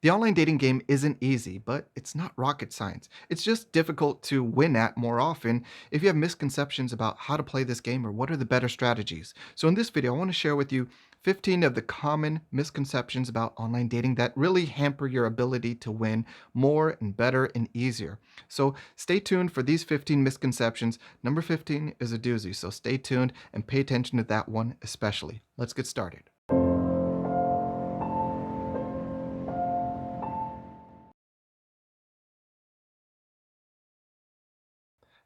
The online dating game isn't easy, but it's not rocket science. It's just difficult to win at more often if you have misconceptions about how to play this game or what are the better strategies. So, in this video, I want to share with you 15 of the common misconceptions about online dating that really hamper your ability to win more and better and easier. So, stay tuned for these 15 misconceptions. Number 15 is a doozy, so stay tuned and pay attention to that one especially. Let's get started.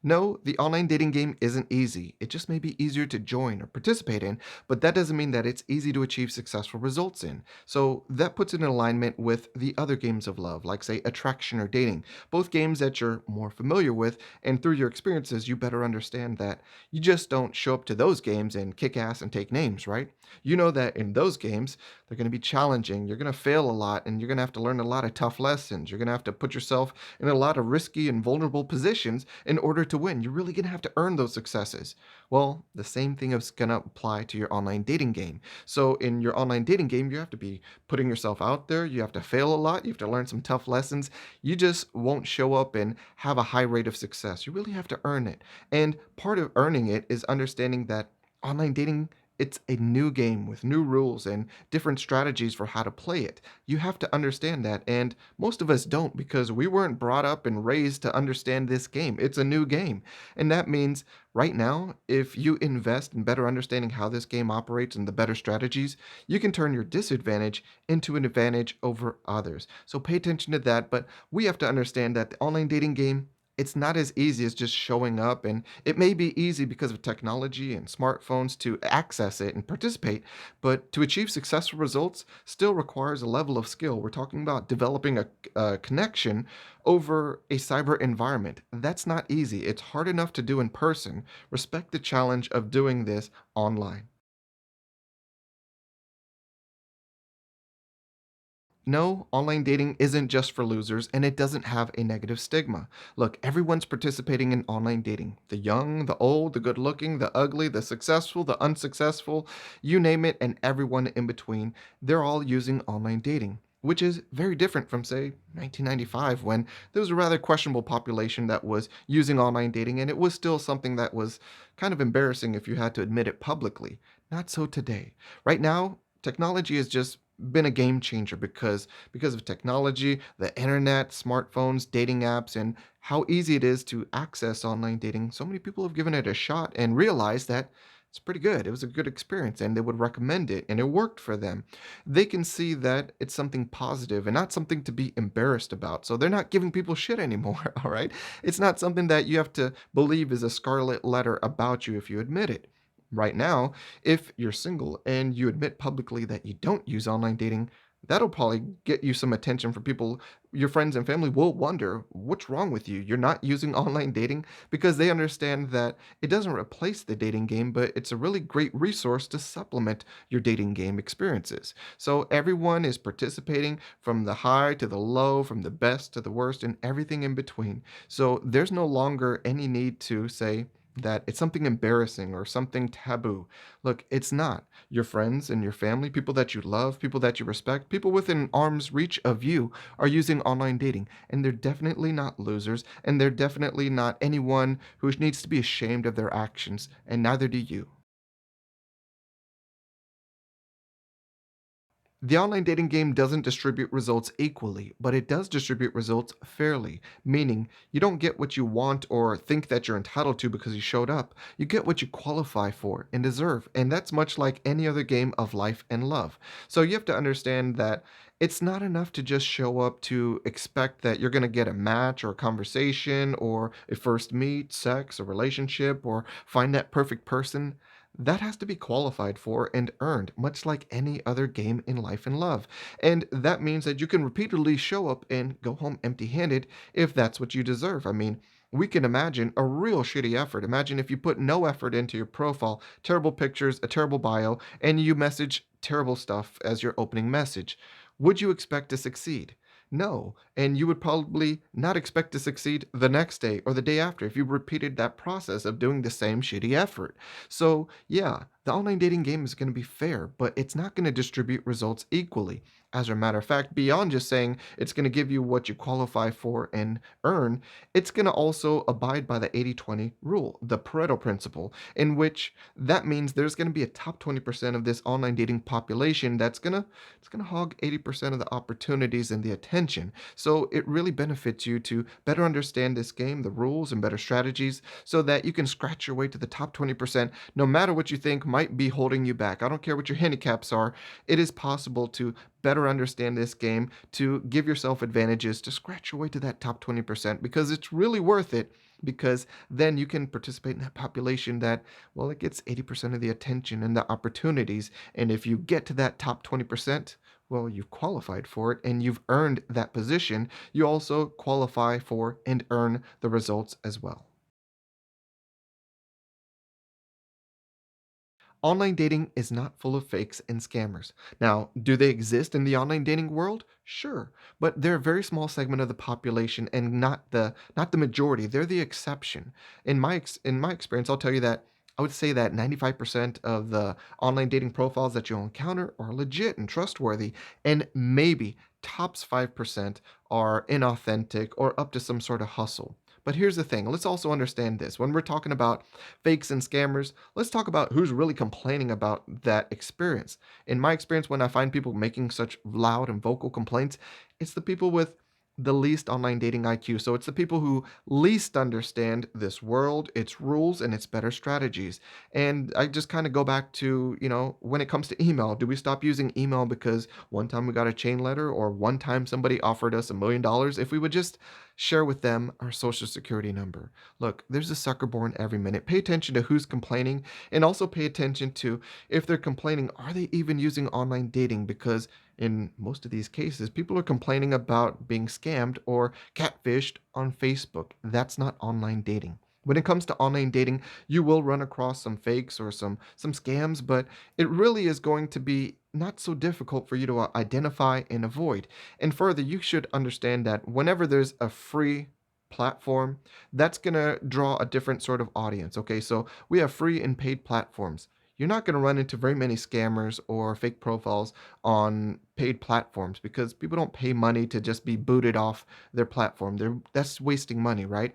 No, the online dating game isn't easy. It just may be easier to join or participate in, but that doesn't mean that it's easy to achieve successful results in. So that puts it in alignment with the other games of love, like, say, attraction or dating, both games that you're more familiar with, and through your experiences, you better understand that you just don't show up to those games and kick ass and take names, right? You know that in those games, they're going to be challenging, you're going to fail a lot, and you're going to have to learn a lot of tough lessons. You're going to have to put yourself in a lot of risky and vulnerable positions in order to win. You're really going to have to earn those successes. Well, the same thing is going to apply to your online dating game. So, in your online dating game, you have to be putting yourself out there. You have to fail a lot. You have to learn some tough lessons. You just won't show up and have a high rate of success. You really have to earn it. And part of earning it is understanding that online dating, it's a new game with new rules and different strategies for how to play it. You have to understand that, and most of us don't because we weren't brought up and raised to understand this game. It's a new game. And that means right now, if you invest in better understanding how this game operates and the better strategies, you can turn your disadvantage into an advantage over others. So pay attention to that. But we have to understand that the online dating game, it's not as easy as just showing up, and it may be easy because of technology and smartphones to access it and participate, but to achieve successful results still requires a level of skill. We're talking about developing a connection over a cyber environment. That's not easy. It's hard enough to do in person. Respect the challenge of doing this online. No, online dating isn't just for losers and it doesn't have a negative stigma. Look, everyone's participating in online dating. The young, the old, the good looking, the ugly, the successful, the unsuccessful, you name it, and everyone in between. They're all using online dating, which is very different from, say, 1995, when there was a rather questionable population that was using online dating, and it was still something that was kind of embarrassing if you had to admit it publicly. Not so today. Right now, technology has just been a game changer because of technology, the internet, smartphones, dating apps, and how easy it is to access online dating. So many people have given it a shot and realized that it's pretty good. It was a good experience and they would recommend it and it worked for them. They can see that it's something positive and not something to be embarrassed about. So they're not giving people shit anymore, all right? It's not something that you have to believe is a scarlet letter about you if you admit it. Right now, if you're single and you admit publicly that you don't use online dating, that'll probably get you some attention from people. Your friends and family will wonder, what's wrong with you? You're not using online dating, because they understand that it doesn't replace the dating game, but it's a really great resource to supplement your dating game experiences. So everyone is participating from the high to the low, from the best to the worst, and everything in between. So there's no longer any need to say, that it's something embarrassing or something taboo. Look, it's not. Your friends and your family, people that you love, people that you respect, people within arm's reach of you are using online dating. And they're definitely not losers. And they're definitely not anyone who needs to be ashamed of their actions. And neither do you. The online dating game doesn't distribute results equally, but it does distribute results fairly, meaning you don't get what you want or think that you're entitled to because you showed up. You get what you qualify for and deserve, and that's much like any other game of life and love. So you have to understand that it's not enough to just show up to expect that you're going to get a match or a conversation or a first meet, sex, a relationship, or find that perfect person. That has to be qualified for and earned, much like any other game in life and love. And that means that you can repeatedly show up and go home empty handed if that's what you deserve. I mean, we can imagine a real shitty effort. Imagine if you put no effort into your profile, terrible pictures, a terrible bio, and you message terrible stuff as your opening message. Would you expect to succeed? No, and you would probably not expect to succeed the next day or the day after if you repeated that process of doing the same shitty effort. So, yeah, The online dating game is going to be fair, but it's not going to distribute results equally. As a matter of fact, beyond just saying it's going to give you what you qualify for and earn, it's going to also abide by the 80-20 rule, the Pareto principle, in which that means there's going to be a top 20% of this online dating population that's going to it's going to hog 80% of the opportunities and the attention. So it really benefits you to better understand this game, the rules and better strategies so that you can scratch your way to the top 20% no matter what you think might be holding you back. I don't care what your handicaps are. It is possible to better understand this game, to give yourself advantages, to scratch your way to that top 20% because it's really worth it because then you can participate in that population that, well, it gets 80% of the attention and the opportunities. And if you get to that top 20%, well, you've qualified for it and you've earned that position. You also qualify for and earn the results as well. Online dating is not full of fakes and scammers. Now, do they exist in the online dating world? Sure, but they're a very small segment of the population and not the majority. They're the exception. In my experience, I'll tell you that I would say that 95% of the online dating profiles that you'll encounter are legit and trustworthy, and maybe tops 5% are inauthentic or up to some sort of hustle. But here's the thing, let's also understand this. When we're talking about fakes and scammers, let's talk about who's really complaining about that experience. In my experience, when I find people making such loud and vocal complaints, it's the people with the least online dating IQ. So it's the people who least understand this world, its rules, and its better strategies. And I just kind of go back to, when it comes to email, do we stop using email because one time we got a chain letter or one time somebody offered us $1 million? If we would just share with them our social security number. Look, there's a sucker born every minute. Pay attention to who's complaining and also pay attention to if they're complaining, are they even using online dating? Because in most of these cases, people are complaining about being scammed or catfished on Facebook. That's not online dating. When it comes to online dating, you will run across some fakes or some scams, but it really is going to be not so difficult for you to identify and avoid. And further, you should understand that whenever there's a free platform, that's going to draw a different sort of audience. Okay, so we have free and paid platforms. You're not going to run into very many scammers or fake profiles on paid platforms because people don't pay money to just be booted off their platform. That's wasting money, right?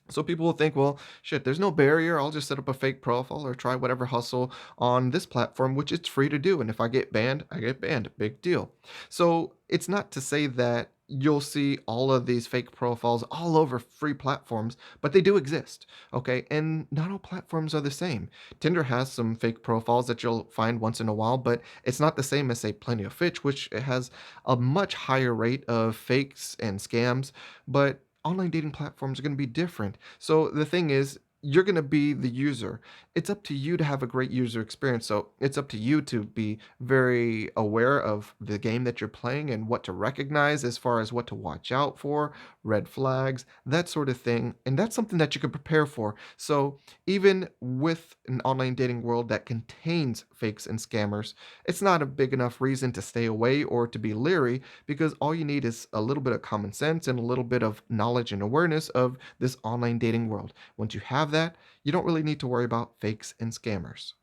So people will think, well, shit, there's no barrier. I'll just set up a fake profile or try whatever hustle on this platform, which it's free to do. And if I get banned, I get banned. Big deal. So it's not to say that you'll see all of these fake profiles all over free platforms, but they do exist. Okay. And not all platforms are the same. Tinder has some fake profiles that you'll find once in a while, but it's not the same as, say, Plenty of Fish, which has a much higher rate of fakes and scams. But online dating platforms are going to be different. So the thing is, you're going to be the user. It's up to you to have a great user experience. So it's up to you to be very aware of the game that you're playing and what to recognize as far as what to watch out for, red flags, that sort of thing. And that's something that you can prepare for. So even with an online dating world that contains fakes and scammers, it's not a big enough reason to stay away or to be leery because all you need is a little bit of common sense and a little bit of knowledge and awareness of this online dating world. Once you have that, you don't really need to worry about fakes and scammers.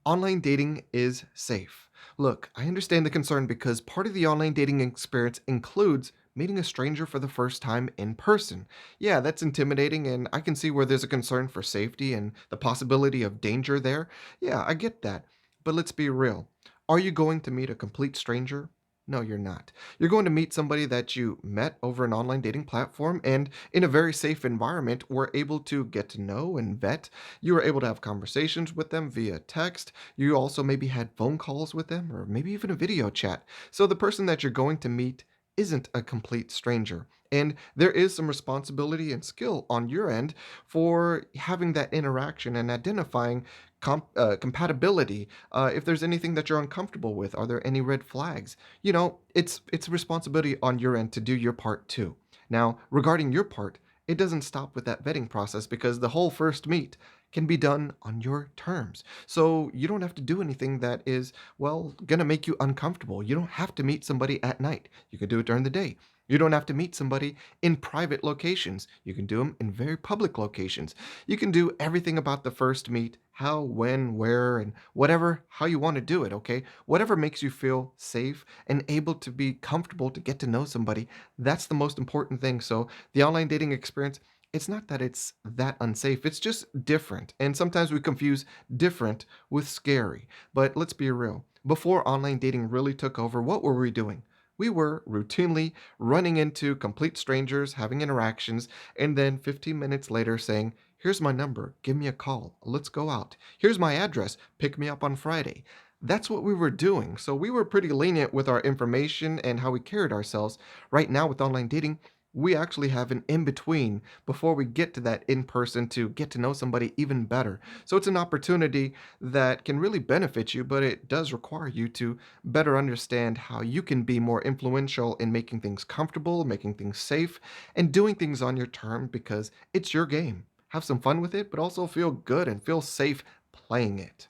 Online dating is safe. Look, I understand the concern because part of the online dating experience includes meeting a stranger for the first time in person. Yeah, that's intimidating, and I can see where there's a concern for safety and the possibility of danger there. Yeah, I get that. But let's be real. Are you going to meet a complete stranger? No, you're not. You're going to meet somebody that you met over an online dating platform and in a very safe environment were able to get to know and vet. You were able to have conversations with them via text. You also maybe had phone calls with them or maybe even a video chat. So the person that you're going to meet isn't a complete stranger. And there is some responsibility and skill on your end for having that interaction and identifying compatibility. If there's anything that you're uncomfortable with, are there any red flags? It's a responsibility on your end to do your part too. Now, regarding your part, it doesn't stop with that vetting process because the whole first meet can be done on your terms. So you don't have to do anything that is, well, gonna make you uncomfortable. You don't have to meet somebody at night. You can do it during the day. You don't have to meet somebody in private locations. You can do them in very public locations. You can do everything about the first meet, how, when, where, and whatever, how you want to do it, okay? Whatever makes you feel safe and able to be comfortable to get to know somebody, that's the most important thing. So, the online dating experience, it's not that it's that unsafe, it's just different. And sometimes we confuse different with scary. But let's be real. Before online dating really took over, what were we doing? We were routinely running into complete strangers, having interactions, and then 15 minutes later saying, "Here's my number, give me a call, let's go out. Here's my address, pick me up on Friday." That's what we were doing. So we were pretty lenient with our information and how we carried ourselves. Right now, with online dating, we actually have an in between before we get to that in person to get to know somebody even better. So it's an opportunity that can really benefit you, but it does require you to better understand how you can be more influential in making things comfortable, making things safe, and doing things on your term because it's your game. Have some fun with it, but also feel good and feel safe playing it.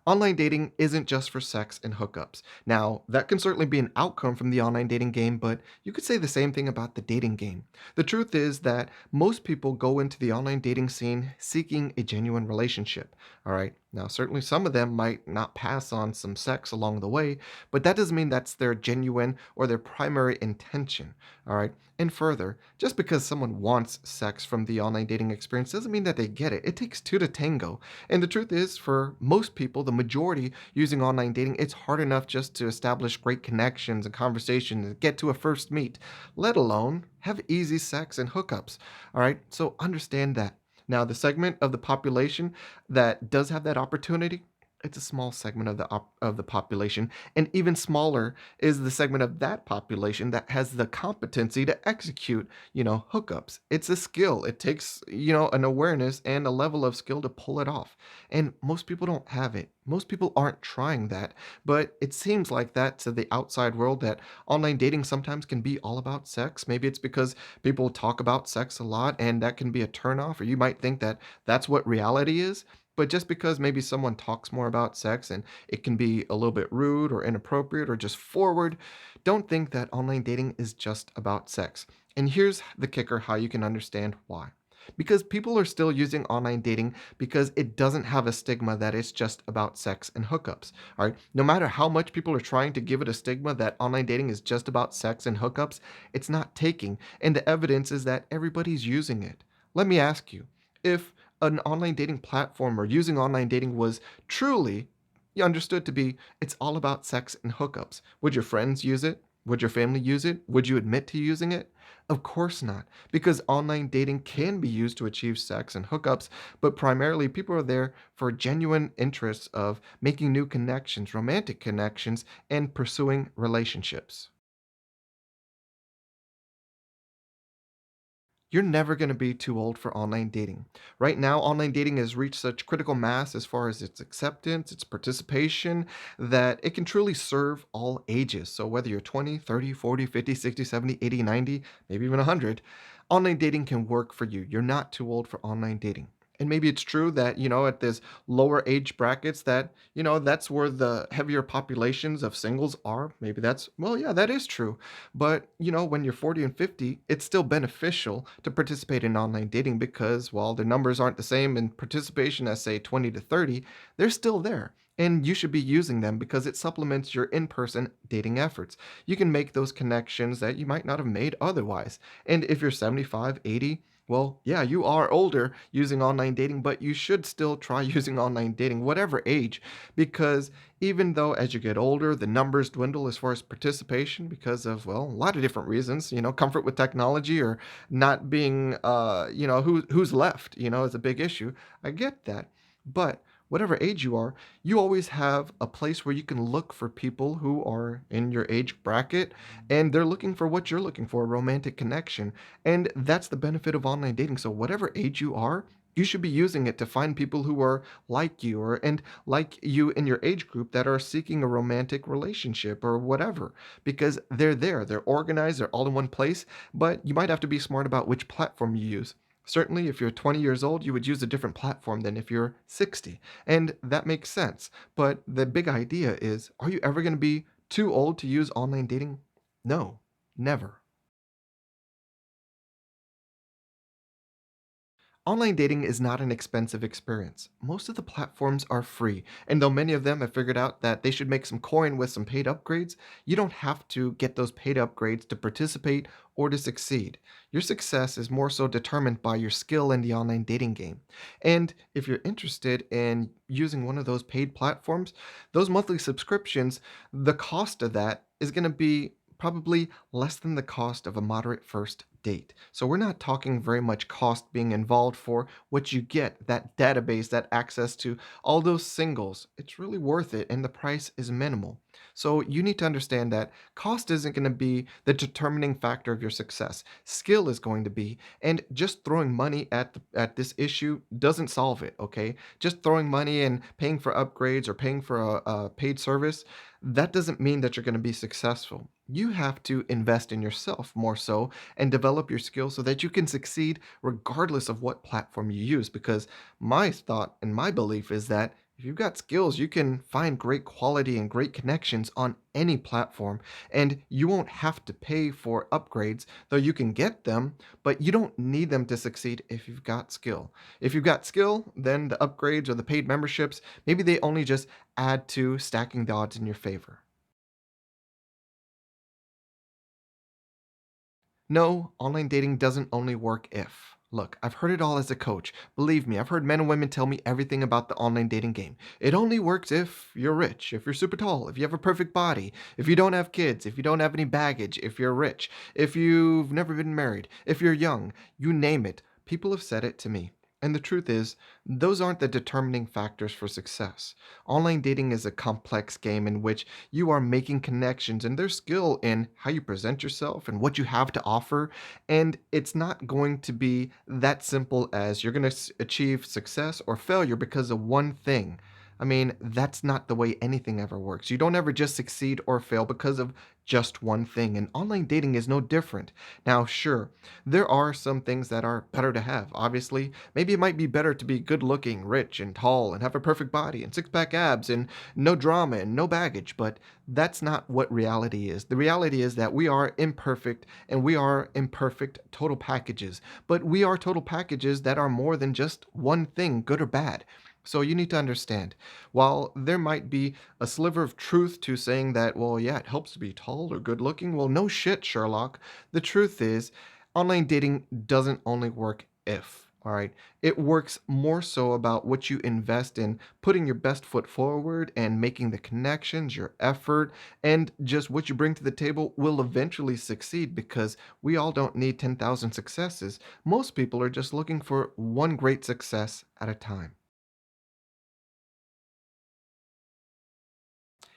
Online dating isn't just for sex and hookups. Now, that can certainly be an outcome from the online dating game, but you could say the same thing about the dating game. The truth is that most people go into the online dating scene seeking a genuine relationship. All right. Now, certainly some of them might not pass on some sex along the way, but that doesn't mean that's their genuine or their primary intention. All right. And further, just because someone wants sex from the online dating experience doesn't mean that they get it. It takes two to tango. And the truth is, for most people, the majority using online dating, it's hard enough just to establish great connections and conversations and get to a first meet, let alone have easy sex and hookups. All right, so understand that. Now, the segment of the population that does have that opportunity, it's a small segment of the population, and even smaller is the segment of that population that has the competency to execute, hookups. It's a skill. It takes, an awareness and a level of skill to pull it off. And most people don't have it. Most people aren't trying that. But it seems like that to the outside world that online dating sometimes can be all about sex. Maybe it's because people talk about sex a lot and that can be a turnoff, or you might think that that's what reality is. But just because maybe someone talks more about sex and it can be a little bit rude or inappropriate or just forward, don't think that online dating is just about sex. And here's the kicker, how you can understand why. Because people are still using online dating because it doesn't have a stigma that it's just about sex and hookups. All right. No matter how much people are trying to give it a stigma that online dating is just about sex and hookups, it's not taking. And the evidence is that everybody's using it. Let me ask you, if an online dating platform or using online dating was truly understood to be it's all about sex and hookups, would your friends use it? Would your family use it? Would you admit to using it? Of course not, because online dating can be used to achieve sex and hookups, but primarily people are there for genuine interests of making new connections, romantic connections, and pursuing relationships. You're never going to be too old for online dating. Right now, online dating has reached such critical mass as far as its acceptance, its participation, that it can truly serve all ages. So, whether you're 20, 30, 40, 50, 60, 70, 80, 90, maybe even 100, online dating can work for you. You're not too old for online dating. And maybe it's true that, at this lower age brackets that, that's where the heavier populations of singles are. Maybe that's, well, yeah, that is true. But, when you're 40 and 50, it's still beneficial to participate in online dating because while the numbers aren't the same in participation as, say, 20 to 30, they're still there. And you should be using them because it supplements your in person dating efforts. You can make those connections that you might not have made otherwise. And if you're 75, 80, well, yeah, you are older using online dating, but you should still try using online dating, whatever age, because even though as you get older, the numbers dwindle as far as participation because of, well, a lot of different reasons, comfort with technology or not being, who's left, is a big issue. I get that. But whatever age you always have a place where you can look for people who are in your age bracket and they're looking for what you're looking for, a romantic connection. And that's the benefit of online dating. So, whatever age you are, you should be using it to find people who are like you or and like you in your age group that are seeking a romantic relationship or whatever because they're there, they're organized, they're all in one place, but you might have to be smart about which platform you use. Certainly, if you're 20 years old, you would use a different platform than if you're 60. And that makes sense. But the big idea is, are you ever going to be too old to use online dating? No, never. Online dating is not an expensive experience. Most of the platforms are free, and though many of them have figured out that they should make some coin with some paid upgrades, you don't have to get those paid upgrades to participate or to succeed. Your success is more so determined by your skill in the online dating game. And if you're interested in using one of those paid platforms, those monthly subscriptions, the cost of that is going to be probably less than the cost of a moderate first date. So we're not talking very much cost being involved for what you get, that database, that access to all those singles. It's really worth it and the price is minimal. So you need to understand that cost isn't going to be the determining factor of your success. Skill is going to be, and just throwing money at this issue doesn't solve it, okay? Just throwing money and paying for upgrades or paying for a paid service, that doesn't mean that you're going to be successful. You have to invest in yourself more so and develop your skills so that you can succeed regardless of what platform you use. Because my thought and my belief is that if you've got skills, you can find great quality and great connections on any platform, and you won't have to pay for upgrades, though you can get them, but you don't need them to succeed if you've got skill. If you've got skill, then the upgrades or the paid memberships, maybe they only just add to stacking the odds in your favor. No, online dating doesn't only work if. Look, I've heard it all as a coach. Believe me, I've heard men and women tell me everything about the online dating game. It only works if you're rich, if you're super tall, if you have a perfect body, if you don't have kids, if you don't have any baggage, if you're rich, if you've never been married, if you're young, you name it. People have said it to me. And the truth is, those aren't the determining factors for success. Online dating is a complex game in which you are making connections and there's skill in how you present yourself and what you have to offer. And it's not going to be that simple as you're going to achieve success or failure because of one thing. I mean, that's not the way anything ever works. You don't ever just succeed or fail because of just one thing. And online dating is no different. Now, sure, there are some things that are better to have. Obviously, maybe it might be better to be good looking, rich, and tall, and have a perfect body, and six pack abs, and no drama, and no baggage. But that's not what reality is. The reality is that we are imperfect, and we are imperfect total packages. But we are total packages that are more than just one thing, good or bad. So you need to understand, while there might be a sliver of truth to saying that, well, yeah, it helps to be tall or good looking, well, no shit, Sherlock. The truth is, online dating doesn't only work if, all right? It works more so about what you invest in putting your best foot forward and making the connections, your effort, and just what you bring to the table will eventually succeed because we all don't need 10,000 successes. Most people are just looking for one great success at a time.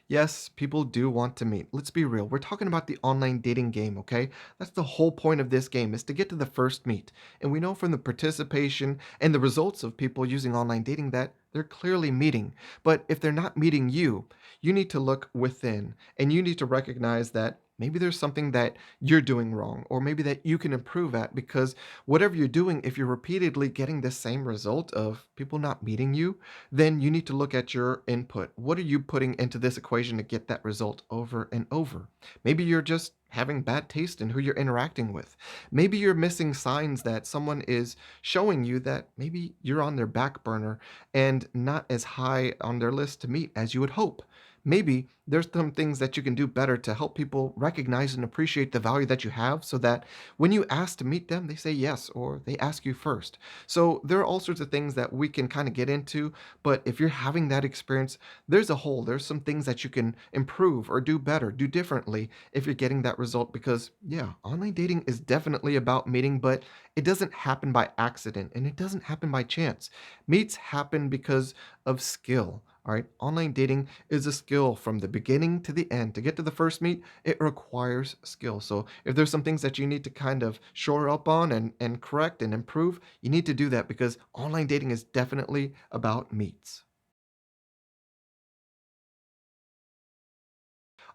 Yes, people do want to meet. Let's be real. We're talking about the online dating game, okay? That's the whole point of this game is to get to the first meet. And we know from the participation and the results of people using online dating that they're clearly meeting. But if they're not meeting you, you need to look within and you need to recognize that maybe there's something that you're doing wrong or maybe that you can improve at because whatever you're doing, if you're repeatedly getting the same result of people not meeting you, then you need to look at your input. What are you putting into this equation to get that result over and over? Maybe you're just having bad taste in who you're interacting with. Maybe you're missing signs that someone is showing you that maybe you're on their back burner and not as high on their list to meet as you would hope. Maybe there's some things that you can do better to help people recognize and appreciate the value that you have so that when you ask to meet them, they say yes or they ask you first. So there are all sorts of things that we can kind of get into, but if you're having that experience, there's a hole. There's some things that you can improve or do better, do differently if you're getting that result. Because, yeah, online dating is definitely about meeting, but it doesn't happen by accident and it doesn't happen by chance. Meets happen because of skill. All right, online dating is a skill from the beginning to the end. To get to the first meet, it requires skill. So if there's some things that you need to kind of shore up on and correct and improve, you need to do that because online dating is definitely about meets.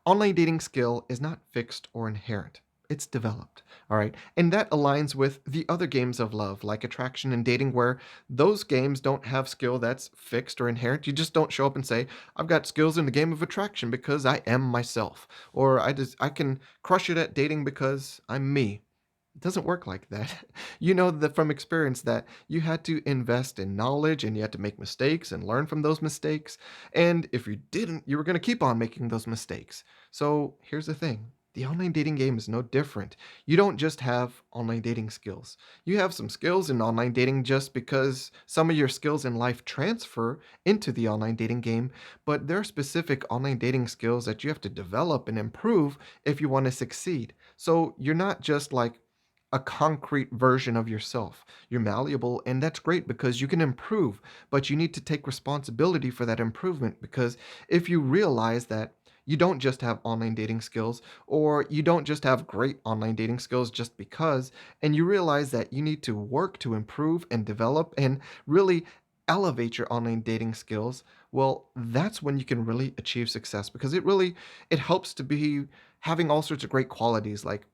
Online dating skill is not fixed or inherent. it's developed. All right. And that aligns with the other games of love, like attraction and dating, where those games don't have skill that's fixed or inherent. You just don't show up and say, I've got skills in the game of attraction because I am myself. Or I can crush it at dating because I'm me. It doesn't work like that. You know that from experience that you had to invest in knowledge and you had to make mistakes and learn from those mistakes. And if you didn't, you were going to keep on making those mistakes. So here's the thing. The online dating game is no different. You don't just have online dating skills. You have some skills in online dating just because some of your skills in life transfer into the online dating game, but there are specific online dating skills that you have to develop and improve if you want to succeed. So you're not just like a concrete version of yourself. You're malleable, and that's great because you can improve, but you need to take responsibility for that improvement because if you realize that you don't just have online dating skills, or you don't just have great online dating skills just because, and you realize that you need to work to improve and develop and really elevate your online dating skills, well, that's when you can really achieve success because it helps to be having all sorts of great qualities like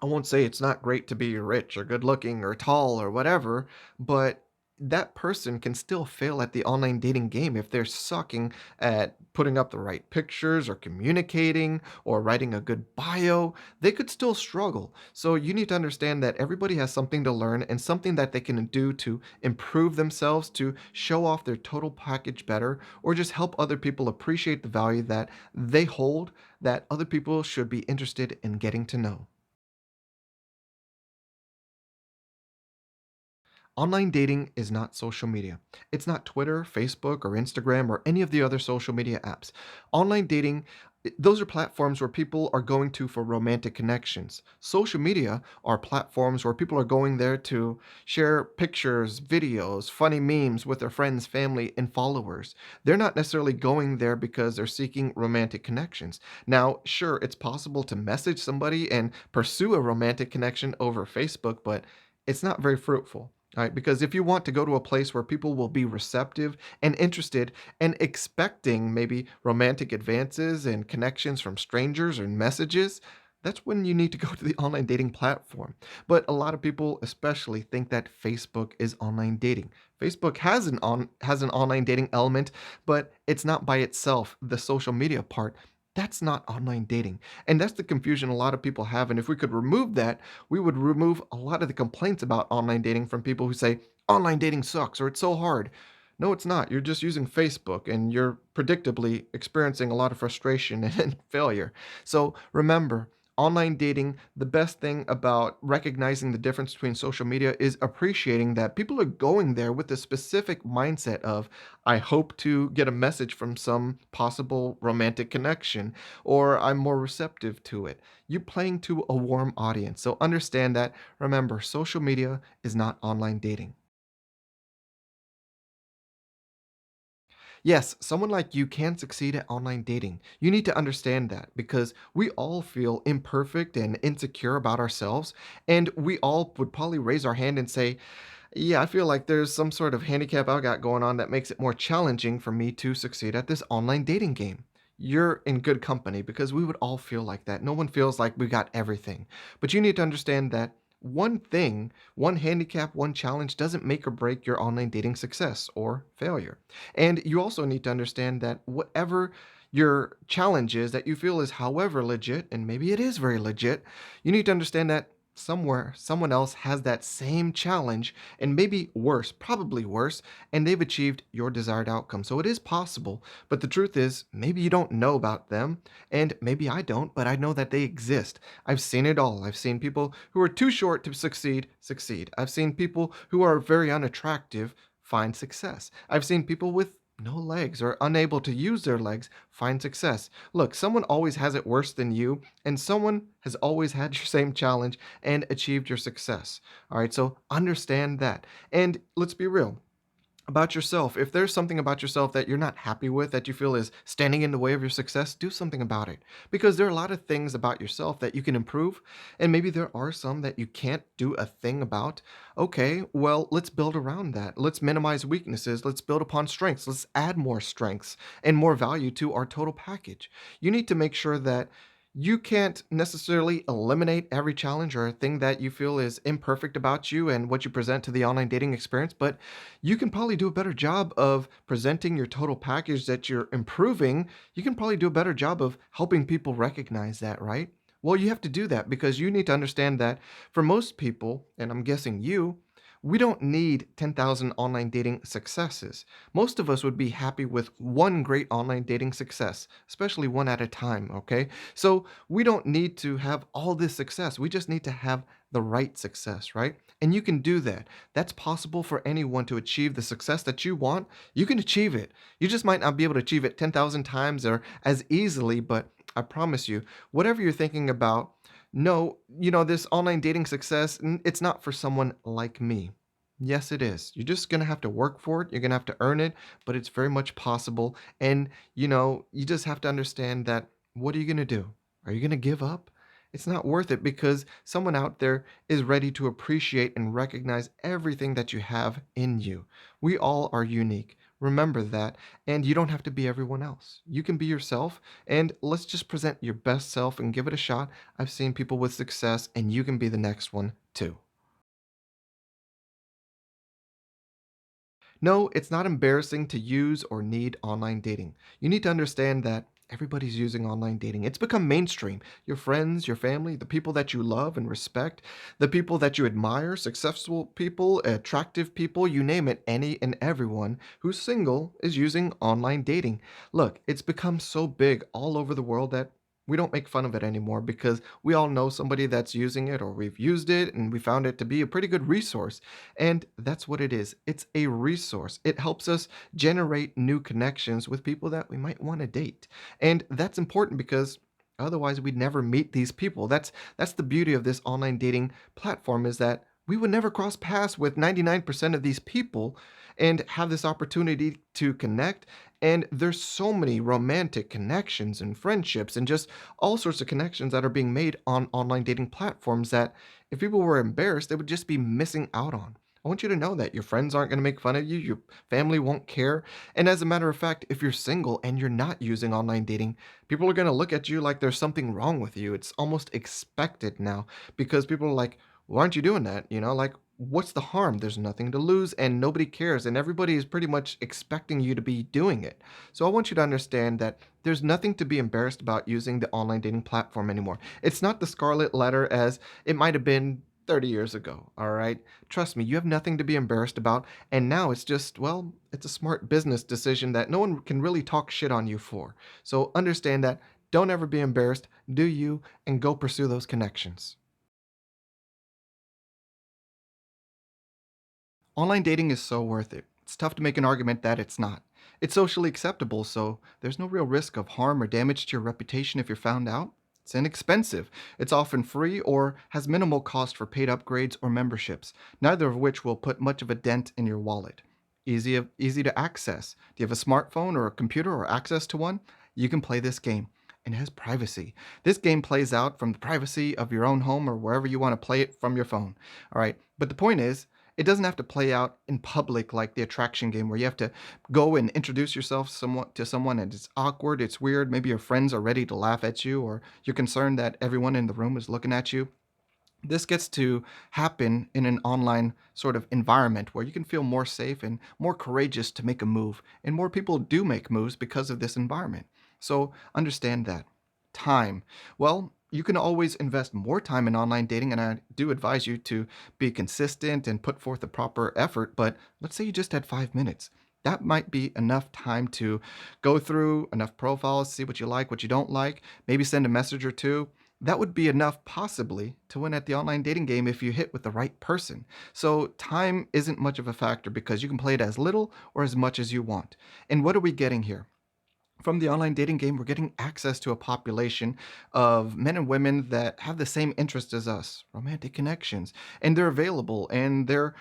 I won't say it's not great to be rich or good looking or tall or whatever, but that person can still fail at the online dating game if they're sucking at putting up the right pictures or communicating or writing a good bio. They could still struggle. So you need to understand that everybody has something to learn and something that they can do to improve themselves, to show off their total package better, or just help other people appreciate the value that they hold that other people should be interested in getting to know. Online dating is not social media. It's not Twitter, Facebook, or Instagram, or any of the other social media apps. Online dating, those are platforms where people are going to for romantic connections. Social media are platforms where people are going there to share pictures, videos, funny memes with their friends, family, and followers. They're not necessarily going there because they're seeking romantic connections. Now, sure, it's possible to message somebody and pursue a romantic connection over Facebook, but it's not very fruitful. All right, because if you want to go to a place where people will be receptive and interested and expecting maybe romantic advances and connections from strangers or messages, that's when you need to go to the online dating platform. But a lot of people especially think that Facebook is online dating. Facebook has an online dating element, but it's not by itself the social media part. That's not online dating. And that's the confusion a lot of people have. And if we could remove that, we would remove a lot of the complaints about online dating from people who say online dating sucks or it's so hard. No, it's not. You're just using Facebook and you're predictably experiencing a lot of frustration and failure. So remember, online dating, the best thing about recognizing the difference between social media is appreciating that people are going there with a specific mindset of, I hope to get a message from some possible romantic connection, or I'm more receptive to it. You're playing to a warm audience. So understand that. Remember, social media is not online dating. Yes, someone like you can succeed at online dating. You need to understand that because we all feel imperfect and insecure about ourselves, and we all would probably raise our hand and say, yeah, I feel like there's some sort of handicap I got going on that makes it more challenging for me to succeed at this online dating game. You're in good company because we would all feel like that. No one feels like we got everything. But you need to understand that one thing, one handicap, one challenge doesn't make or break your online dating success or failure. And you also need to understand that whatever your challenge is that you feel is however legit, and maybe it is very legit, you need to understand that somewhere someone else has that same challenge and maybe worse, probably worse, and they've achieved your desired outcome. So it is possible, but the truth is maybe you don't know about them and maybe I don't, but I know that they exist. I've seen it all. I've seen people who are too short to succeed. I've seen people who are very unattractive find success. I've seen people with no legs or unable to use their legs find success. Look, someone always has it worse than you, and someone has always had your same challenge and achieved your success. All right, so understand that. And let's be real about yourself. If there's something about yourself that you're not happy with, that you feel is standing in the way of your success, do something about it. Because there are a lot of things about yourself that you can improve, and maybe there are some that you can't do a thing about. Okay, well, let's build around that. Let's minimize weaknesses. Let's build upon strengths. Let's add more strengths and more value to our total package. You need to make sure that You can't necessarily eliminate every challenge or thing that you feel is imperfect about you and what you present to the online dating experience, but you can probably do a better job of presenting your total package that you're improving. You can probably do a better job of helping people recognize that, right? Well, you have to do that because you need to understand that for most people, and I'm guessing you, we don't need 10,000 online dating successes. Most of us would be happy with one great online dating success, especially one at a time, okay? So we don't need to have all this success. We just need to have the right success, right? And you can do that. That's possible for anyone to achieve the success that you want. You can achieve it. You just might not be able to achieve it 10,000 times or as easily, but I promise you, whatever you're thinking about, no, this online dating success, it's not for someone like me. Yes, it is. You're just going to have to work for it. You're going to have to earn it, but it's very much possible. And, you just have to understand that what are you going to do? Are you going to give up? It's not worth it because someone out there is ready to appreciate and recognize everything that you have in you. We all are unique. Remember that. And you don't have to be everyone else. You can be yourself. And let's just present your best self and give it a shot. I've seen people with success, and you can be the next one too. No, it's not embarrassing to use or need online dating. You need to understand that everybody's using online dating. It's become mainstream. Your friends, your family, the people that you love and respect, the people that you admire, successful people, attractive people, you name it, any and everyone who's single is using online dating. Look, it's become so big all over the world that we don't make fun of it anymore because we all know somebody that's using it or we've used it and we found it to be a pretty good resource. And that's what it is. It's a resource. It helps us generate new connections with people that we might want to date. And that's important because otherwise we'd never meet these people. That's the beauty of this online dating platform is that we would never cross paths with 99% of these people and have this opportunity to connect. And there's so many romantic connections and friendships and just all sorts of connections that are being made on online dating platforms that if people were embarrassed, they would just be missing out on. I want you to know that your friends aren't going to make fun of you, your family won't care. And as a matter of fact, if you're single and you're not using online dating, people are going to look at you like there's something wrong with you. It's almost expected now because people are like, why aren't you doing that? Like, what's the harm? There's nothing to lose and nobody cares. And everybody is pretty much expecting you to be doing it. So I want you to understand that there's nothing to be embarrassed about using the online dating platform anymore. It's not the scarlet letter as it might have been 30 years ago, all right? Trust me, you have nothing to be embarrassed about. And now it's just, well, it's a smart business decision that no one can really talk shit on you for. So understand that. Don't ever be embarrassed. Do you and go pursue those connections. Online dating is so worth it. It's tough to make an argument that it's not. It's socially acceptable, so there's no real risk of harm or damage to your reputation if you're found out. It's inexpensive. It's often free or has minimal cost for paid upgrades or memberships, neither of which will put much of a dent in your wallet. Easy to access. Do you have a smartphone or a computer or access to one? You can play this game. And it has privacy. This game plays out from the privacy of your own home or wherever you want to play it from your phone. All right. But the point is, it doesn't have to play out in public like the attraction game where you have to go and introduce yourself somewhat to someone and it's awkward, it's weird, maybe your friends are ready to laugh at you or you're concerned that everyone in the room is looking at you. This gets to happen in an online sort of environment where you can feel more safe and more courageous to make a move. And more people do make moves because of this environment. So understand that. Time. Well, you can always invest more time in online dating, and I do advise you to be consistent and put forth the proper effort. But let's say you just had 5 minutes. That might be enough time to go through enough profiles, see what you like, what you don't like, maybe send a message or two. That would be enough possibly to win at the online dating game if you hit with the right person. So time isn't much of a factor because you can play it as little or as much as you want. And what are we getting here? From the online dating game, we're getting access to a population of men and women that have the same interests as us, romantic connections, and they're available and they're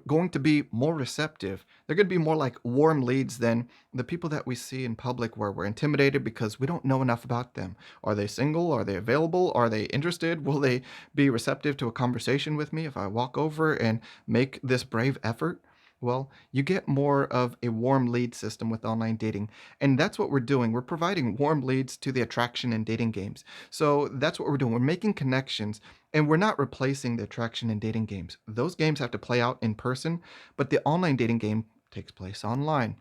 going to be more receptive. They're going to be more like warm leads than the people that we see in public where we're intimidated because we don't know enough about them. Are they single? Are they available? Are they interested? Will they be receptive to a conversation with me if I walk over and make this brave effort? Well, you get more of a warm lead system with online dating. And that's what we're doing. We're providing warm leads to the attraction and dating games. So that's what we're doing. We're making connections and we're not replacing the attraction and dating games. Those games have to play out in person, but the online dating game takes place online.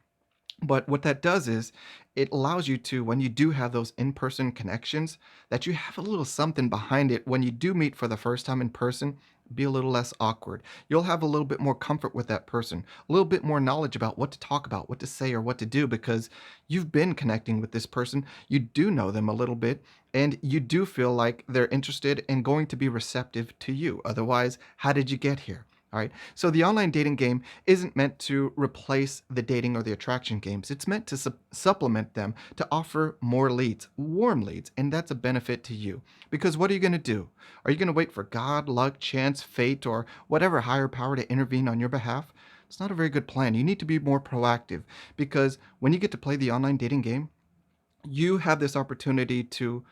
But what that does is it allows you to, when you do have those in person connections, that you have a little something behind it when you do meet for the first time in person. Be a little less awkward. You'll have a little bit more comfort with that person, a little bit more knowledge about what to talk about, what to say, or what to do because you've been connecting with this person. You do know them a little bit, and you do feel like they're interested and going to be receptive to you. Otherwise, how did you get here? All right. So the online dating game isn't meant to replace the dating or the attraction games. It's meant to supplement them to offer more leads, warm leads, and that's a benefit to you. Because what are you going to do? Are you going to wait for God, luck, chance, fate, or whatever higher power to intervene on your behalf? It's not a very good plan. You need to be more proactive because when you get to play the online dating game, you have this opportunity to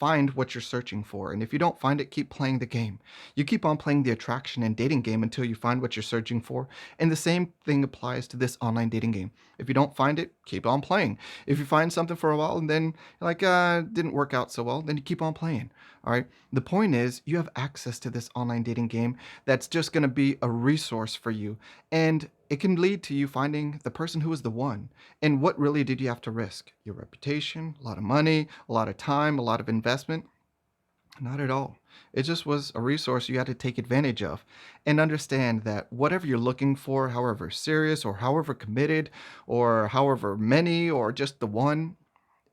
find what you're searching for. And if you don't find it, keep playing the game. You keep on playing the attraction and dating game until you find what you're searching for. And the same thing applies to this online dating game. If you don't find it, keep on playing. If you find something for a while and then you're like, didn't work out so well, then you keep on playing. All right. The point is, you have access to this online dating game that's just going to be a resource for you. And it can lead to you finding the person who is the one. And what really did you have to risk? Your reputation, a lot of money, a lot of time, a lot of investment? Not at all. It just was a resource you had to take advantage of and understand that whatever you're looking for, however serious or however committed or however many or just the one,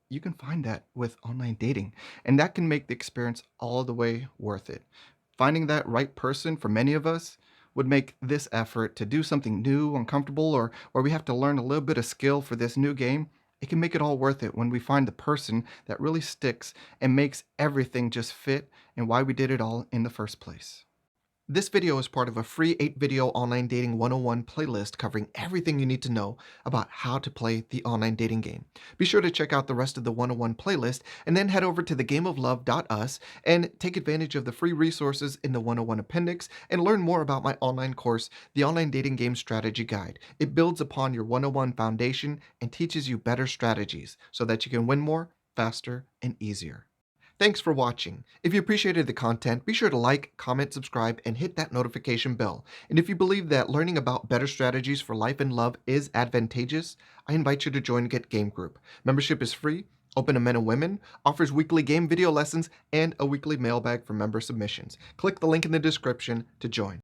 you can find that with online dating. And that can make the experience all the way worth it. Finding that right person for many of us would make this effort to do something new, uncomfortable, or where we have to learn a little bit of skill for this new game. It can make it all worth it when we find the person that really sticks and makes everything just fit and why we did it all in the first place. This video is part of a free 8-video online dating 101 playlist covering everything you need to know about how to play the online dating game. Be sure to check out the rest of the 101 playlist and then head over to thegameoflove.us and take advantage of the free resources in the 101 appendix and learn more about my online course, The Online Dating Game Strategy Guide. It builds upon your 101 foundation and teaches you better strategies so that you can win more, faster, and easier. Thanks for watching. If you appreciated the content, be sure to like, comment, subscribe, and hit that notification bell. And if you believe that learning about better strategies for life and love is advantageous, I invite you to join Get Game Group. Membership is free, open to men and women, offers weekly game video lessons, and a weekly mailbag for member submissions. Click the link in the description to join.